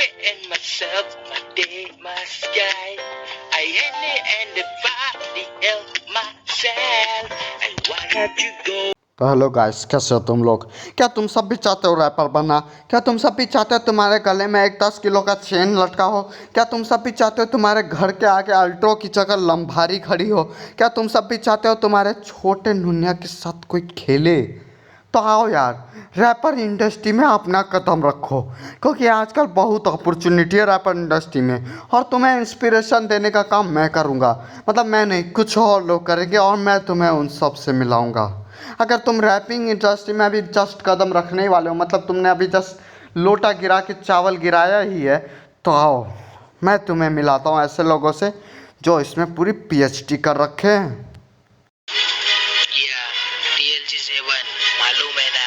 and myself, my day, my sky. I and the body of myself. And why have you go? Hello guys, कैसे हो तुम लोग। क्या तुम सब भी चाहते हो रैपर बनना? क्या तुम सब भी चाहते हो तुम्हारे गले में एक 10 किलो का चेन लटका हो? क्या तुम सब भी चाहते हो तुम्हारे घर के आगे अल्ट्रो की जगह लंबारी खड़ी हो? क्या तुम सब भी चाहते हो तुम्हारे छोटे नुनिया के साथ कोई खेले? तो आओ यार, रैपर इंडस्ट्री में अपना कदम रखो, क्योंकि आजकल बहुत अपॉर्चुनिटी है रैपर इंडस्ट्री में। और तुम्हें इंस्पिरेशन देने का काम मैं करूँगा, मतलब मैं नहीं, कुछ और लोग करेंगे और मैं तुम्हें उन सब से मिलाऊंगा। अगर तुम रैपिंग इंडस्ट्री में अभी जस्ट कदम रखने ही वाले हो, मतलब तुमने अभी जस्ट लोटा गिरा के चावल गिराया ही है, तो आओ मैं तुम्हें मिलाता हूँ ऐसे लोगों से जो इसमें पूरी पीएचडी कर रखे हैं। TLG7 मालूम है ना?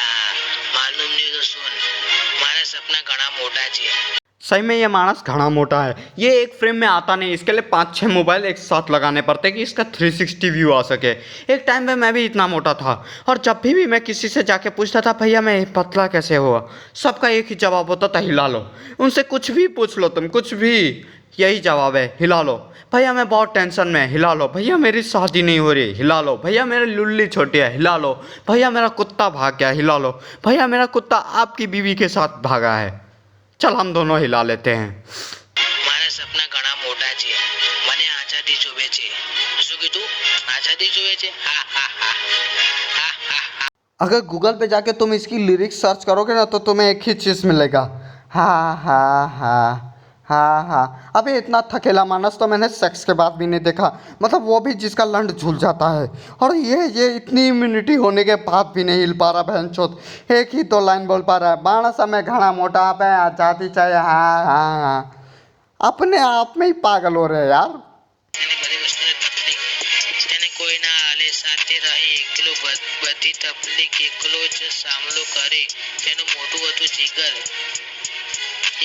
मालूम नहीं तो सुन, मारा सपना घना मोटा है। सही में ये मानस घना मोटा है। ये एक फ्रेम में आता नहीं, इसके लिए 5-6 मोबाइल एक साथ लगाने पड़ते कि इसका 360 व्यू आ सके। एक टाइम पे मैं भी इतना मोटा था, और जब भी मैं किसी से जाके पूछता था भैया मैं पतला कैसे हुआ, सबका एक ही जवाब होता था, हिला लो। उनसे कुछ भी पूछ लो तुम, कुछ भी यही जवाब है, हिला लो। भैया मैं बहुत टेंशन में, हिला लो। भैया मेरी शादी नहीं हो रही, हिला लो। भैया मेरी लुल्ली छोटी है, हिला लो। भैया मेरा कुत्ता भाग गया, हिला लो। भैया मेरा कुत्ता आपकी बीवी के साथ भागा है, चल हम दोनों हिला लेते हैं। मारा सपना घना मोटा है, मने आजादी जुबे छे। શું કીધું? आजादी जुबे छे? हा हा हा हा हा हा। अगर गूगल पे जाके तुम इसकी लिरिक्स सर्च करोगे ना, तो तुम्हें एक ही चीज़ मिलेगा, हा हा हा हा हा। अबे इतना थकेला मानस तो मैंने सेक्स के बाद भी नहीं देखा, मतलब वो भी जिसका लंड झूल जाता है। और ये इतनी इम्यूनिटी होने के बाद भी नहीं हिल पा रहा बहनचोद, एक ही तो लाइन बोल पा रहा है, मानस हमें घना मोटा पे आजादी चाहिए, हाँ हाँ हाँ। अपने आप में ही पागल हो रहे हैं यार। તેને બધી વસ્તુને તકલીફ, તેને કોઈના આલે સાથે રહે, એકલો બધી તકલીફ એકલો જ સામલો કરે, તેનું મોટું હતું જીગર,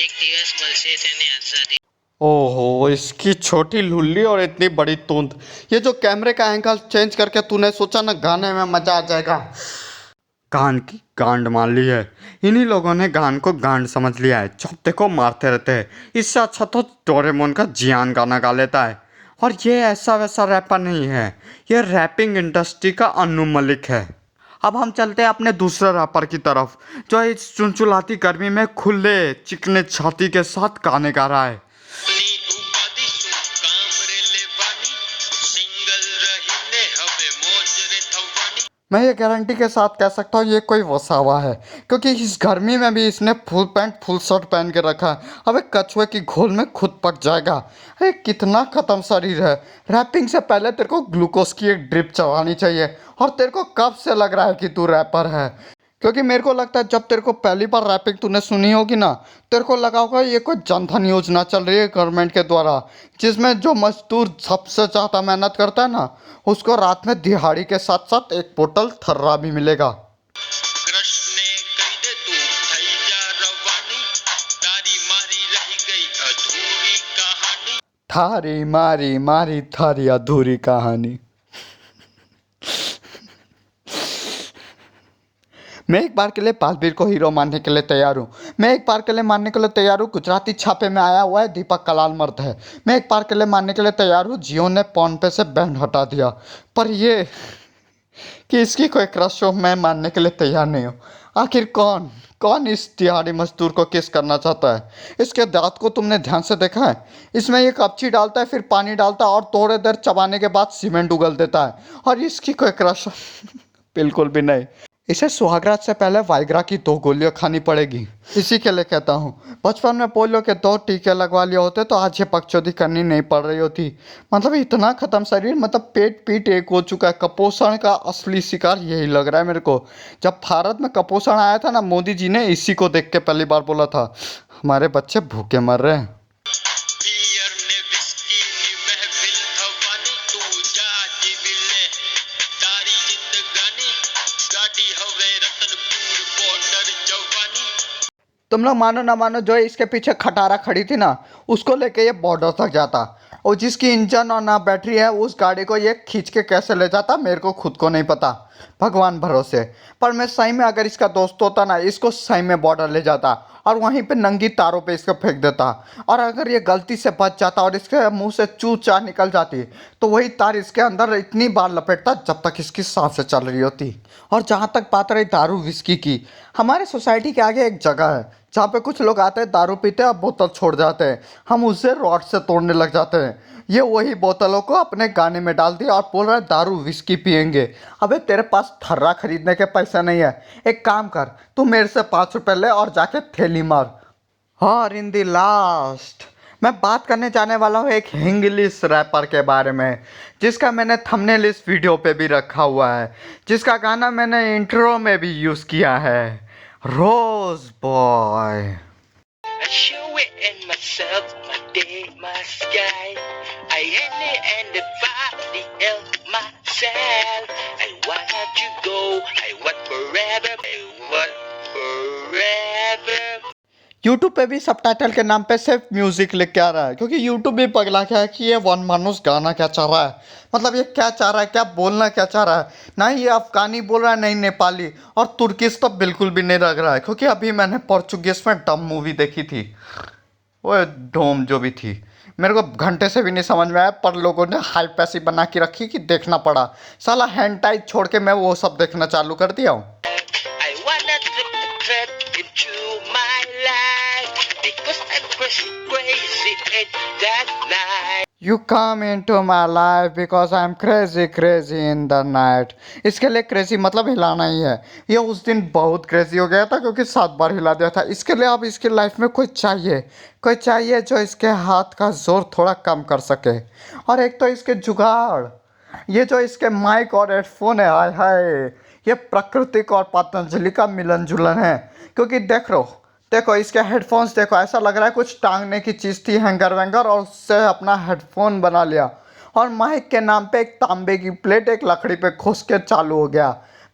એક દિવસ મળશે તેને આઝાદી। ओहो, इसकी छोटी लुल्ली और इतनी बड़ी तूंद। ये जो कैमरे का एंगल चेंज करके तूने सोचा ना गाने में मजा आ जाएगा, गान की गांड मान ली है। इन्हीं लोगों ने गान को गांड समझ लिया है, जब देखो मारते रहते हैं। इससे अच्छा तो डोरेमोन का जियान गाना गा लेता है। और ये ऐसा वैसा रैपर नहीं है, ये रैपिंग इंडस्ट्री का अन्नू मलिक है। अब हम चलते हैं अपने दूसरे रैपर की तरफ, जो इस चुनचुलाती गर्मी में खुले चिकने छाती के साथ गाने गा रहा है। मैं ये गारंटी के साथ कह सकता हूँ ये कोई वसावा है, क्योंकि इस गर्मी में भी इसने फुल पैंट फुल शर्ट पहन के रखा है। अबे कछुए की घोल में खुद पक जाएगा। अरे कितना खत्म शरीर है। रैपिंग से पहले तेरे को ग्लूकोज की एक ड्रिप चढ़ानी चाहिए। और तेरे को कब से लग रहा है कि तू रैपर है? क्योंकि मेरे को लगता है जब तेरे को पहली बार रैपिंग तूने सुनी होगी ना, तेरे को लगा होगा ये कोई जनधन योजना चल रही है गवर्नमेंट के द्वारा, जिसमें जो मजदूर सबसे ज़्यादा मेहनत करता है ना, उसको रात में दिहाड़ी के साथ साथ एक बोतल थर्रा भी मिलेगा। थारी मारी मारी थारी अधूरी कहानी। मैं एक बार के लिए पालवीर को हीरो मानने के लिए तैयार हूँ। मैं एक बार के लिए मानने के लिए तैयार हूँ गुजराती छापे में आया हुआ है दीपक कलाल मर्द है। मैं एक बार के लिए मानने के लिए तैयार हूँ जियो ने फोन पे से बैंड हटा दिया। पर ये कि इसकी कोई क्रश हो, मैं मानने के लिए तैयार नहीं हूँ। आखिर कौन कौन इस दिहाड़ी मजदूर को किस करना चाहता है? इसके दांत को तुमने ध्यान से देखा है? इसमें ये कपची डालता है, फिर पानी डालता है, और थोड़ी देर चबाने के बाद सीमेंट उगल देता है। और इसकी कोई क्रश बिल्कुल भी नहीं। इसे सुहागरात से पहले वाइग्रा की 2 गोलियां खानी पड़ेगी। इसी के लिए कहता हूँ, बचपन में पोलियो के 2 टीके लगवा लिए होते तो आज ये पगचौदी करनी नहीं पड़ रही होती। मतलब इतना ख़त्म शरीर, मतलब पेट पीट एक हो चुका है। कुपोषण का असली शिकार यही लग रहा है मेरे को। जब भारत में कुपोषण आया था ना, मोदी जी ने इसी को देख के पहली बार बोला था, हमारे बच्चे भूखे मर रहे हैं। तुम लोग मानो ना मानो, जो इसके पीछे खटारा खड़ी थी ना, उसको लेके ये बॉर्डर तक जाता, और जिसकी इंजन और ना बैटरी है, उस गाड़ी को ये खींच के कैसे ले जाता मेरे को खुद को नहीं पता। भगवान भरोसे। पर मैं सही में अगर इसका दोस्त होता ना, इसको सही में बॉर्डर ले जाता और वहीं पे नंगी तारों पे इसको फेंक देता। और अगर ये गलती से बच जाता और इसके मुंह से चू चा निकल जाती, तो वही तार इसके अंदर इतनी बार लपेटता जब तक इसकी सांसें चल रही होती। और जहाँ तक बात रही दारू विस्की की, हमारे सोसाइटी के आगे एक जगह है जहाँ पे कुछ लोग आते हैं, दारू पीते हैं और बोतल छोड़ जाते हैं। हम उसे रॉड से तोड़ने लग जाते हैं। ये वही बोतलों को अपने गाने में डाल दिया और बोल रहा है दारू विस्की पियेंगे। अबे तेरे पास थर्रा खरीदने के पैसे नहीं है, एक काम कर, तू मेरे से 5 रुपए ले और जाके थैली मार। और इन दी लास्ट मैं बात करने जाने वाला हूँ एक इंग्लिश रैपर के बारे में, जिसका मैंने थंबनेल इस वीडियो पे भी रखा हुआ है, जिसका गाना मैंने इंट्रो में भी यूज़ किया है, रोज boy. I show it in myself, my day, my sky. I and the body of myself. I want to go, I want forever, I want forever. YouTube पे भी सबटाइटल के नाम पे सिर्फ म्यूजिक लिख के आ रहा है, क्योंकि यूट्यूब भी पगला क्या है कि ये वन मानुस गाना क्या चाह रहा है, मतलब ये क्या चाह रहा है, क्या बोलना क्या चाह रहा है। ना ही ये अफगानी बोल रहा है, नहीं नेपाली, और तुर्किश तो बिल्कुल भी नहीं लग रहा है, क्योंकि अभी मैंने पोर्चुगीज में डम मूवी देखी थी, वो डोम जो भी थी, मेरे को घंटे से भी नहीं समझ में आया, पर लोगों ने हाइप ऐसी बना के रखी कि देखना पड़ा। साला हैंडटाई छोड़ के मैं वो सब देखना चालू कर दिया हूँ। I wanna trip a trip into my life because I'm crazy in that night. You come into my life because I'm crazy in the night। इसके लिए क्रेजी मतलब हिलाना ही है। ये उस दिन बहुत क्रेजी हो गया था क्योंकि 7 बार हिला दिया था। इसके लिए अब इसकी लाइफ में कोई चाहिए जो इसके हाथ का जोर थोड़ा कम कर सके। और एक तो इसके जुगाड़, ये जो इसके माइक और हेडफोन है, हाय हाय, ये प्राकृतिक और पतंजलि का मिलन जुलन है। क्योंकि देखो इसके हेडफोन्स देखो, ऐसा लग रहा है कुछ टांगने की चीज़ थी हैंगर वैंगर, और उससे अपना हेडफोन बना लिया। और माइक के नाम पे एक तांबे की प्लेट एक लकड़ी पे घुस के चालू हो गया।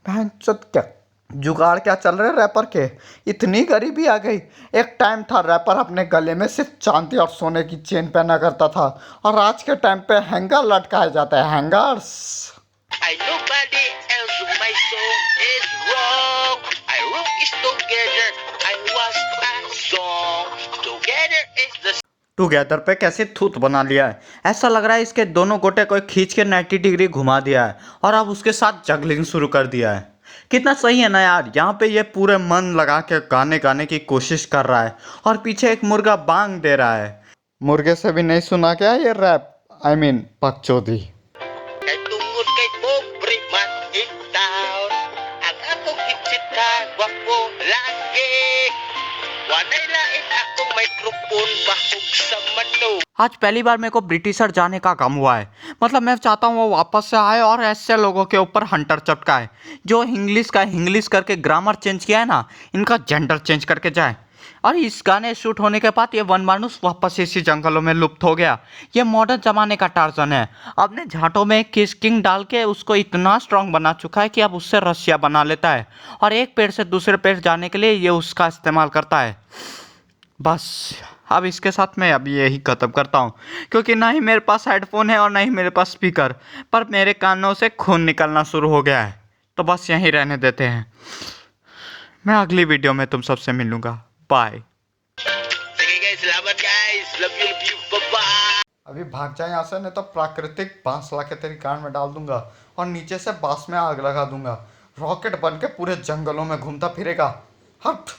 भैंचोद क्या जुगाड़ क्या चल रहे रैपर के, इतनी गरीबी आ गई। एक टाइम था रैपर अपने गले में सिर्फ चांदी और सोने की चेन पहना करता था, और आज के टाइम पे हैंगर लटकाए जाते हैं, hangers. I nobody else, my soul is wrong. I wrote is together, I was a song. Together is the together पे कैसे थूत बना लिया है, ऐसा लग रहा है इसके दोनों गोटे कोई खींच के 90 डिग्री घुमा दिया है और अब उसके साथ जगलिंग शुरू कर दिया है। कितना सही है ना यार, यहाँ पे ये पूरे मन लगा के गाने की कोशिश कर रहा है और पीछे एक मुर्गा बांग दे रहा है। मुर्गे से भी नहीं सुना क्या ये रैप, I mean पगचौदी। kay tungod kay pobre man in town. Ang akong gitsita, gwapo lagi. Wanay lain akong microphone bahog sa mano. आज पहली बार मेरे को ब्रिटिशर जाने का गम हुआ है। मतलब मैं चाहता हूँ वो वापस से आए और ऐसे लोगों के ऊपर हंटर चपकाए जो इंग्लिश करके ग्रामर चेंज किया है ना, इनका जेंडर चेंज करके जाए। और इस गाने शूट होने के बाद ये वन मानुस वापस इसी जंगलों में लुप्त हो गया। ये मॉडर्न जमाने का टार्जन है, अपने झाटों में किस किंग डाल के उसको इतना स्ट्रांग बना चुका है कि अब उससे रस्सियाँ बना लेता है और एक पेड़ से दूसरे पेड़ जाने के लिए ये उसका इस्तेमाल करता है। बस अब इसके साथ मैं अभी यही खत्म करता हूँ, क्योंकि ना ही मेरे पास हेडफोन है और ना ही मेरे पास स्पीकर, पर मेरे कानों से खून निकलना शुरू हो गया है। तो बस यहीं रहने देते हैं, मैं अगली वीडियो में तुम सबसे मिलूँगा, bye. Sige guys, salamat guys. Love you, bye-bye. अभी भाग जाए यहाँ से, नहीं तो प्राकृतिक बांस ला के तेरी कान में डाल दूंगा और नीचे से बांस में आग लगा दूंगा। रॉकेट बन के पूरे जंगलों में घूमता फिरेगा। हट।